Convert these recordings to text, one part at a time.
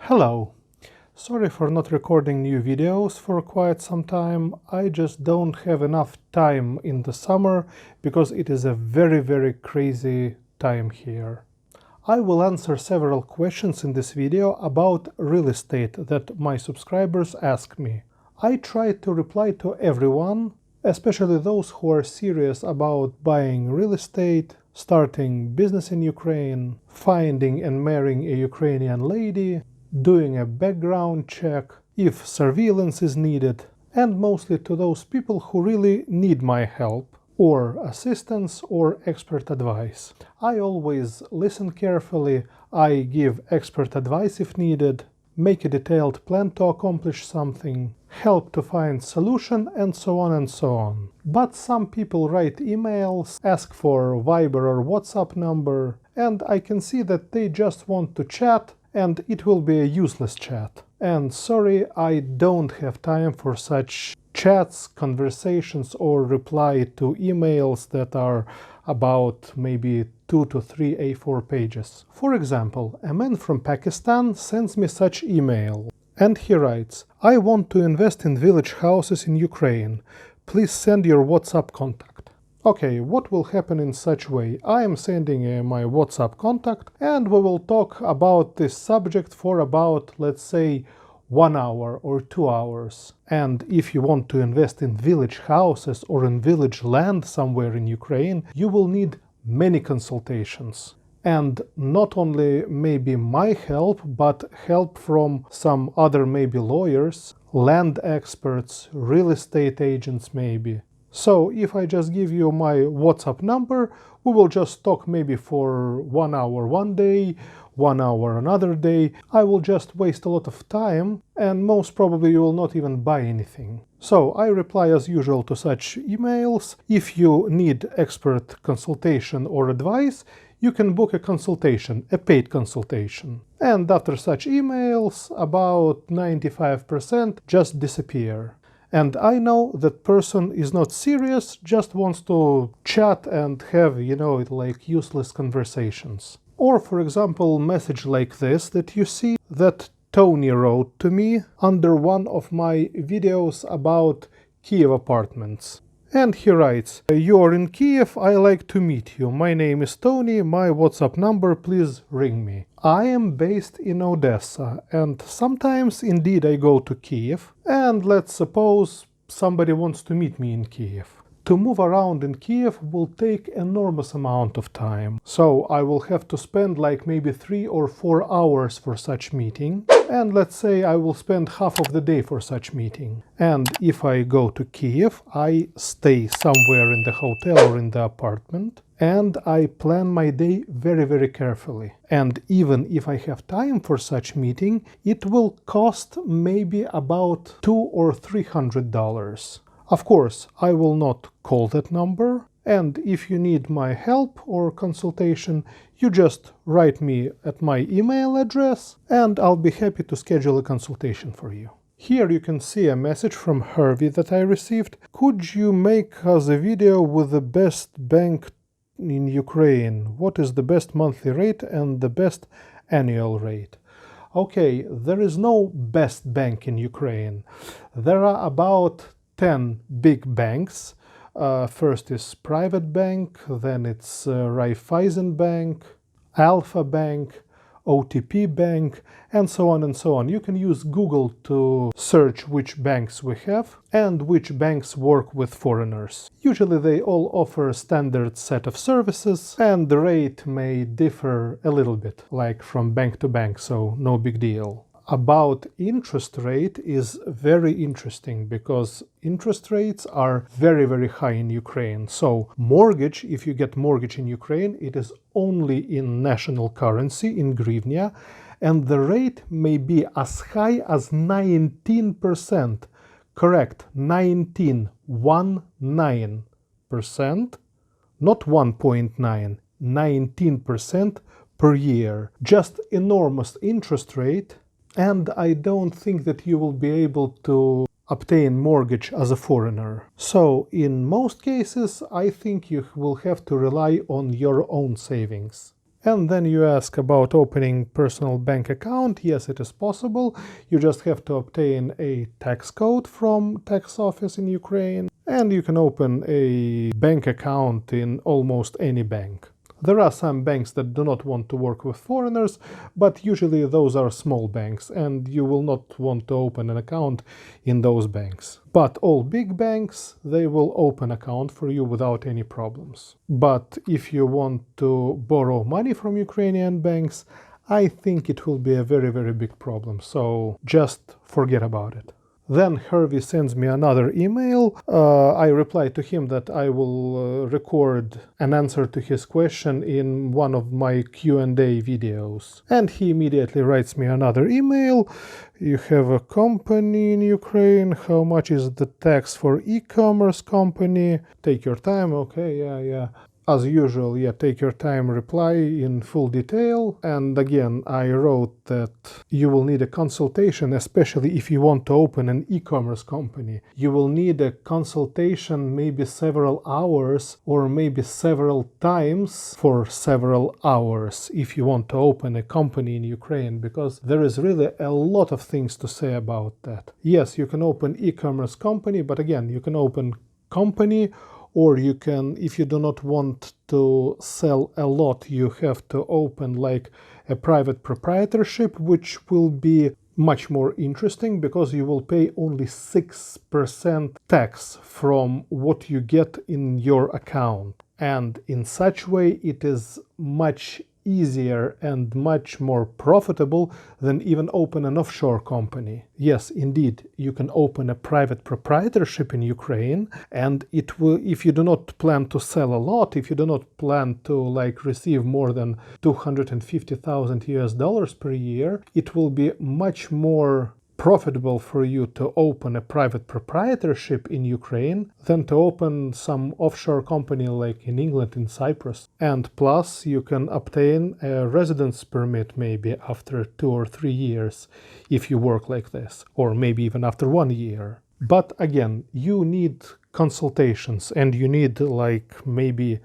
Hello! Sorry for not recording new videos for quite some time. I just don't have enough time in the summer because it is a very crazy time here. I will answer several questions in this video about real estate that my subscribers ask me. I try to reply to everyone, especially those who are serious about buying real estate, starting business in Ukraine, finding and marrying a Ukrainian lady, doing a background check, if surveillance is needed, and mostly to those people who really need my help, or assistance, or expert advice. I always listen carefully, I give expert advice if needed, make a detailed plan to accomplish something, help to find solution, and so on and so on. But some people write emails, ask for Viber or WhatsApp number, and I can see that they just want to chat, and it will be a useless chat. And sorry, I don't have time for such chats, conversations, or reply to emails that are about maybe 2 to 3 A4 pages. For example, a man from Pakistan sends me such email, and he writes, "I want to invest in village houses in Ukraine. Please send your WhatsApp contact." Okay, what will happen in such way? I am sending my WhatsApp contact, and we will talk about this subject for about, let's say, 1 hour or 2 hours. And if you want to invest in village houses or in village land somewhere in Ukraine, you will need many consultations. And not only maybe my help, but help from some other maybe lawyers, land experts, real estate agents maybe. So if I just give you my WhatsApp number, we will just talk maybe for 1 hour one day, 1 hour another day. I will just waste a lot of time, and most probably you will not even buy anything. So I reply as usual to such emails. If you need expert consultation or advice, you can book a consultation, a paid consultation. And after such emails, about 95% just disappear. And I know that person is not serious, just wants to chat and have, like useless conversations. Or, for example, message like this that you see that Tony wrote to me under one of my videos about Kyiv apartments. And he writes, "You are in Kyiv, I like to meet you. My name is Tony, my WhatsApp number, please ring me." I am based in Odessa, and sometimes indeed I go to Kyiv, and let's suppose somebody wants to meet me in Kyiv. To move around in Kyiv will take enormous amount of time, so I will have to spend like maybe 3 or 4 hours for such meeting, and let's say I will spend half of the day for such meeting. And if I go to Kyiv, I stay somewhere in the hotel or in the apartment, and I plan my day very carefully. And even if I have time for such meeting, it will cost maybe about $200 or $300. Of course, I will not call that number, and if you need my help or consultation, you just write me at my email address, and I'll be happy to schedule a consultation for you. Here you can see a message from Hervey that I received. "Could you make us a video with the best bank in Ukraine? What is the best monthly rate and the best annual rate?" Okay, there is no best bank in Ukraine. There are about 10 big banks. First is Private Bank, then it's Raiffeisen Bank, Alpha Bank, OTP Bank, and so on and so on. You can use Google to search which banks we have and which banks work with foreigners. Usually they all offer a standard set of services, and the rate may differ a little bit, like from bank to bank, so no big deal. About interest rate is very interesting because interest rates are very high in Ukraine. So mortgage, if you get mortgage in Ukraine, it is only in national currency, in hryvnia, and the rate may be as high as 19%. Correct, 19%, not 1.9, 19% per year. Just enormous interest rate. And I don't think that you will be able to obtain mortgage as a foreigner. So in most cases, I think you will have to rely on your own savings. And then you ask about opening personal bank account. Yes, it is possible. You just have to obtain a tax code from tax office in Ukraine, and you can open a bank account in almost any bank. There are some banks that do not want to work with foreigners, but usually those are small banks, and you will not want to open an account in those banks. But all big banks, they will open account for you without any problems. But if you want to borrow money from Ukrainian banks, I think it will be a very, very big problem. So just forget about it. Then Hervey sends me another email. I reply to him that I will record an answer to his question in one of my Q&A videos. And he immediately writes me another email. You have a company in Ukraine. How much is the tax for e-commerce company? Take your time. Okay, yeah. As usual, take your time, reply in full detail. And again, I wrote that you will need a consultation, especially if you want to open an e-commerce company. You will need a consultation maybe several hours or maybe several times for several hours if you want to open a company in Ukraine, because there is really a lot of things to say about that. Yes, you can open e-commerce company, but again, you can open company, or you can, if you do not want to sell a lot, you have to open like a private proprietorship, which will be much more interesting because you will pay only 6% tax from what you get in your account. And in such way, it is much easier and much more profitable than even open an offshore company. Yes, indeed, you can open a private proprietorship in Ukraine, and it will, if you do not plan to sell a lot, if you do not plan to like receive more than $250,000 per year, it will be much more profitable for you to open a private proprietorship in Ukraine than to open some offshore company like in England, in Cyprus. And plus, you can obtain a residence permit maybe after 2 or 3 years if you work like this, or maybe even after 1 year. But again, you need consultations, and you need like maybe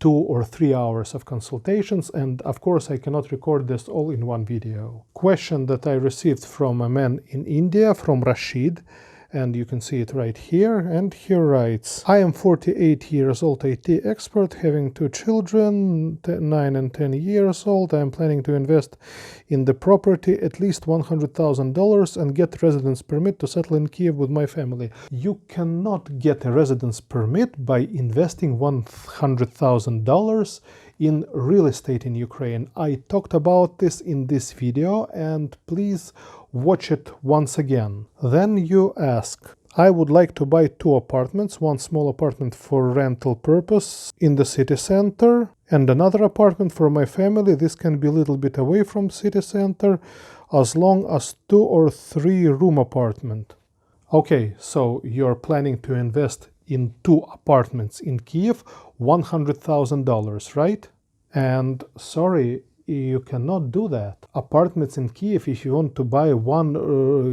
2 or 3 hours of consultations, and of course I cannot record this all in one video. Question that I received from a man in India, from Rashid, and you can see it right here, and he writes, I am 48 years old IT expert, having 2 children, 9 and 10 years old. I am planning to invest in the property at least $100,000 and get residence permit to settle in Kyiv with my family. You cannot get a residence permit by investing $100,000 in real estate in Ukraine. I talked about this in this video, and please watch it once again. Then you ask, I would like to buy 2 apartments, one small apartment for rental purpose in the city center, and another apartment for my family. This can be a little bit away from city center, as long as 2 or 3 room apartment. Okay, so you're planning to invest in 2 apartments in Kyiv, $100,000, right? And sorry, you cannot do that. Apartments in Kyiv, if you want to buy one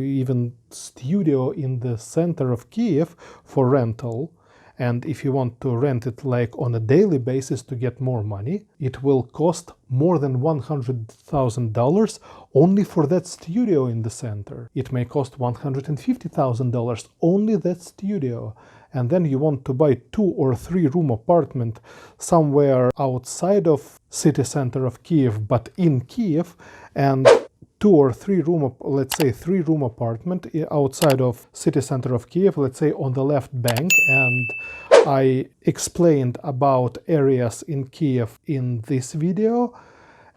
even studio in the center of Kyiv for rental, and if you want to rent it like on a daily basis to get more money, it will cost more than $100,000 only for that studio in the center. It may cost $150,000 only that studio. And then you want to buy 2 or 3 room apartment somewhere outside of city center of Kyiv, but in Kyiv, and 2 or 3 room, let's say 3 room apartment outside of city center of Kyiv, let's say on the left bank. And I explained about areas in Kyiv in this video.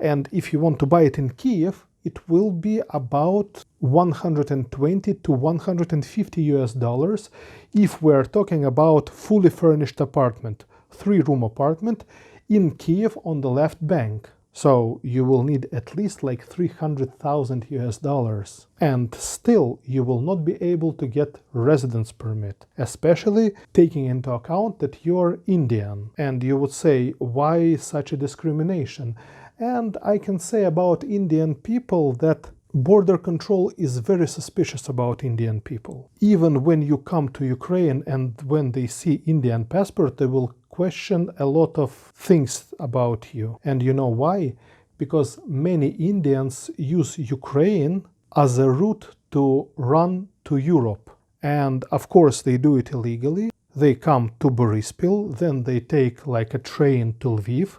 And if you want to buy it in Kyiv, it will be about $120 to $150 if we're talking about fully furnished apartment, 3 room apartment in Kyiv on the left bank. So you will need at least like $300,000, and still you will not be able to get residence permit, especially taking into account that you're Indian. And you would say, why such a discrimination? And I can say about Indian people that border control is very suspicious about Indian people. Even when you come to Ukraine and when they see Indian passport, they will question a lot of things about you. And you know why? because many Indians use Ukraine as a route to run to Europe. And of course they do it illegally. They come to Boryspil, then they take like a train to Lviv,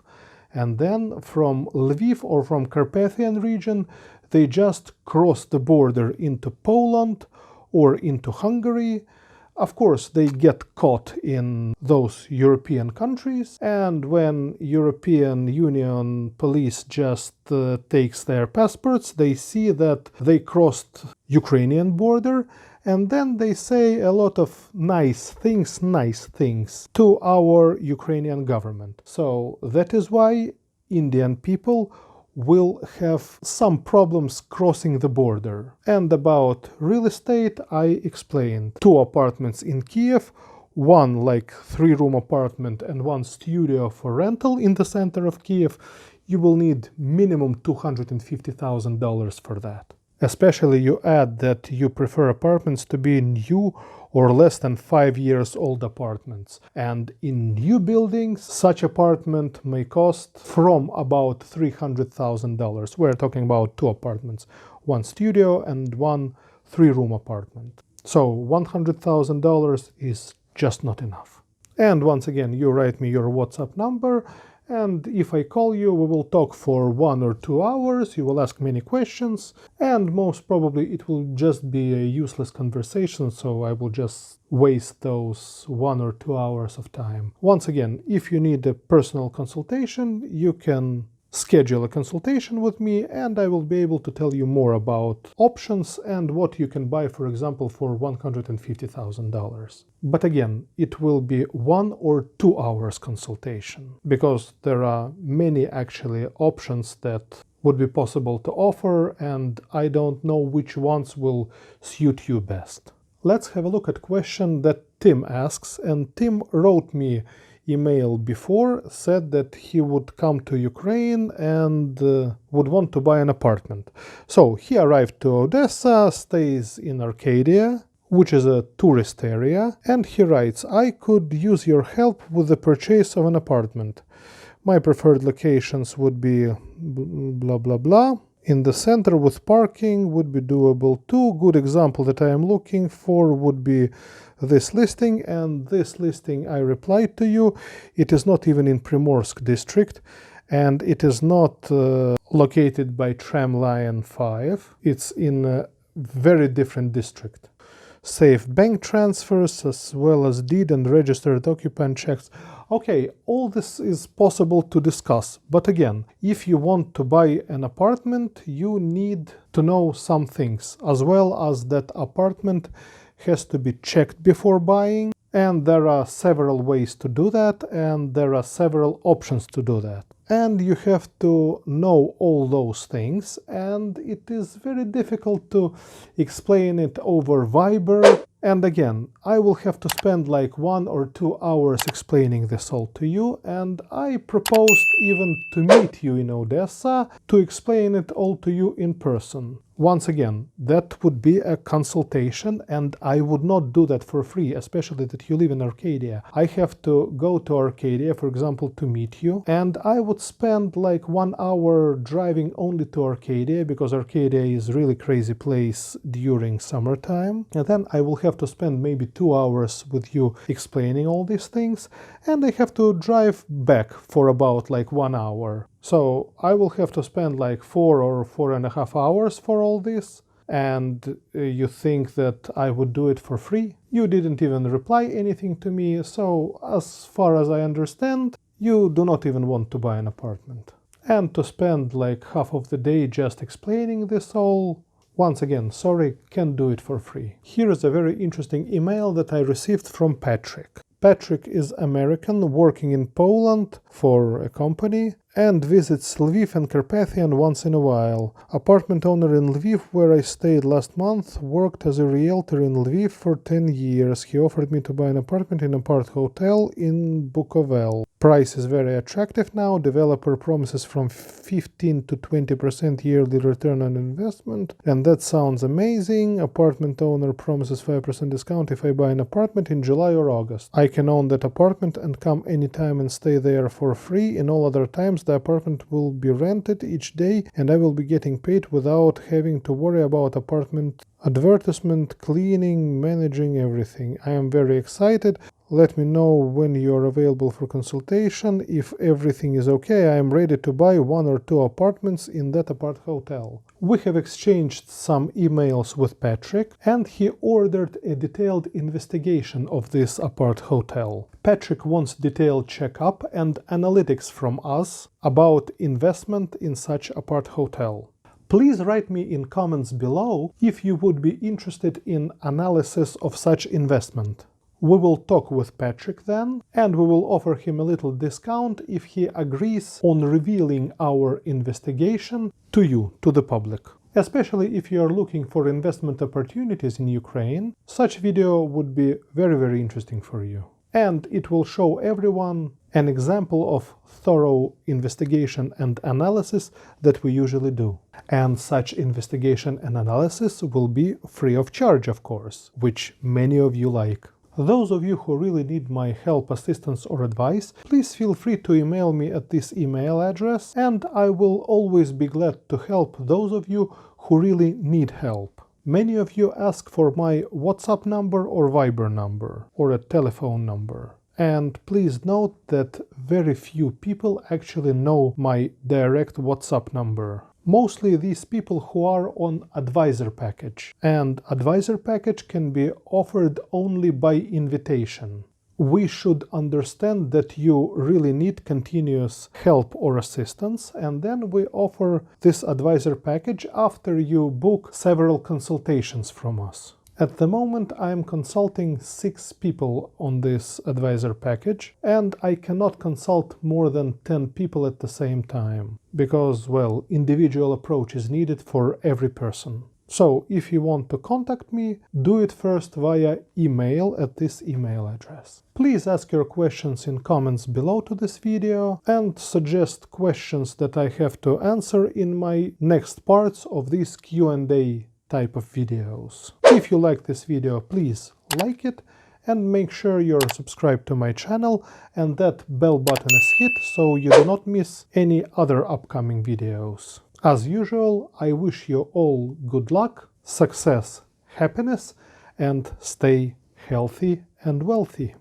and then from Lviv or from Carpathian region they just cross the border into Poland or into Hungary. Of course, they get caught in those European countries, and when European Union police just takes their passports, they see that they crossed Ukrainian border, and then they say a lot of nice things to our Ukrainian government. So that is why Indian people will have some problems crossing the border. And about real estate, I explained. 2 apartments in Kyiv, one like 3-room apartment and one studio for rental in the center of Kyiv. You will need minimum $250,000 for that. Especially you add that you prefer apartments to be new or less than 5 years old apartments. And in new buildings, such apartment may cost from about $300,000. We're talking about 2 apartments, 1 studio and 1 3-room apartment. So $100,000 is just not enough. And once again, you write me your WhatsApp number, and if I call you, we will talk for 1 or 2 hours, you will ask many questions, and most probably it will just be a useless conversation, so I will just waste those 1 or 2 hours of time. Once again, if you need a personal consultation, you can schedule a consultation with me, and I will be able to tell you more about options and what you can buy, for example, for $150,000. But again, it will be 1 or 2 hours consultation, because there are many actually options that would be possible to offer, and I don't know which ones will suit you best. Let's have a look at a question that Tim asks, and Tim wrote me email before, said that he would come to Ukraine and would want to buy an apartment. So he arrived to Odessa, stays in Arcadia, which is a tourist area, and he writes, I could use your help with the purchase of an apartment. My preferred locations would be blah blah blah. In the center with parking would be doable too. Good example that I am looking for would be this listing, and this listing I replied to you. It is not even in Primorsk district, and it is not located by tram line 5. It's in a very different district. Safe bank transfers as well as deed and registered occupant checks. Okay, all this is possible to discuss, but again, if you want to buy an apartment, you need to know some things, as well as that apartment has to be checked before buying, and there are several ways to do that, and there are several options to do that. And you have to know all those things, and it is very difficult to explain it over Viber. And again, I will have to spend like 1 or 2 hours explaining this all to you, and I proposed even to meet you in Odessa to explain it all to you in person. Once again, that would be a consultation, and I would not do that for free, especially that you live in Arcadia. I have to go to Arcadia, for example, to meet you, and I would spend like 1 hour driving only to Arcadia, because Arcadia is a really crazy place during summertime. And then I will have to spend maybe 2 hours with you explaining all these things, and I have to drive back for about like 1 hour. So I will have to spend like 4 or 4.5 hours for all this, and you think that I would do it for free? You didn't even reply anything to me, so as far as I understand, you do not even want to buy an apartment. And to spend like half of the day just explaining this all, once again, sorry, can't do it for free. Here is a very interesting email that I received from Patrick. Patrick is American, working in Poland for a company, and visits Lviv and Carpathian once in a while. Apartment owner in Lviv, where I stayed last month, worked as a realtor in Lviv for 10 years. He offered me to buy an apartment in a part hotel in Bukovel. Price is very attractive now. Developer promises from 15 to 20% yearly return on investment, and that sounds amazing. Apartment owner promises 5% discount if I buy an apartment in July or August. I can own that apartment and come anytime and stay there for free. In all other times, the apartment will be rented each day and I will be getting paid without having to worry about apartment advertisement, cleaning, managing everything. I am very excited. Let me know when you're available for consultation. If everything is okay, I am ready to buy 1 or 2 apartments in that apart hotel. We have exchanged some emails with Patrick, and he ordered a detailed investigation of this apart hotel. Patrick wants detailed checkup and analytics from us about investment in such apart hotel. Please write me in comments below if you would be interested in analysis of such investment. We will talk with Patrick then, and we will offer him a little discount if he agrees on revealing our investigation to you, to the public. Especially if you are looking for investment opportunities in Ukraine, such video would be very interesting for you. And it will show everyone an example of thorough investigation and analysis that we usually do. And such investigation and analysis will be free of charge, of course, which many of you like. Those of you who really need my help, assistance or advice, please feel free to email me at this email address, and I will always be glad to help those of you who really need help. Many of you ask for my WhatsApp number or Viber number, or a telephone number. And please note that very few people actually know my direct WhatsApp number. Mostly these people who are on advisor package, and advisor package can be offered only by invitation. We should understand that you really need continuous help or assistance, and then we offer this advisor package after you book several consultations from us. At the moment, I am consulting 6 people on this advisor package, and I cannot consult more than 10 people at the same time, because, well, individual approach is needed for every person. So, if you want to contact me, do it first via email at this email address. Please ask your questions in comments below to this video, and suggest questions that I have to answer in my next parts of these Q&A type of videos. If you like this video, please like it and make sure you're subscribed to my channel and that bell button is hit so you do not miss any other upcoming videos. As usual, I wish you all good luck, success, happiness, and stay healthy and wealthy.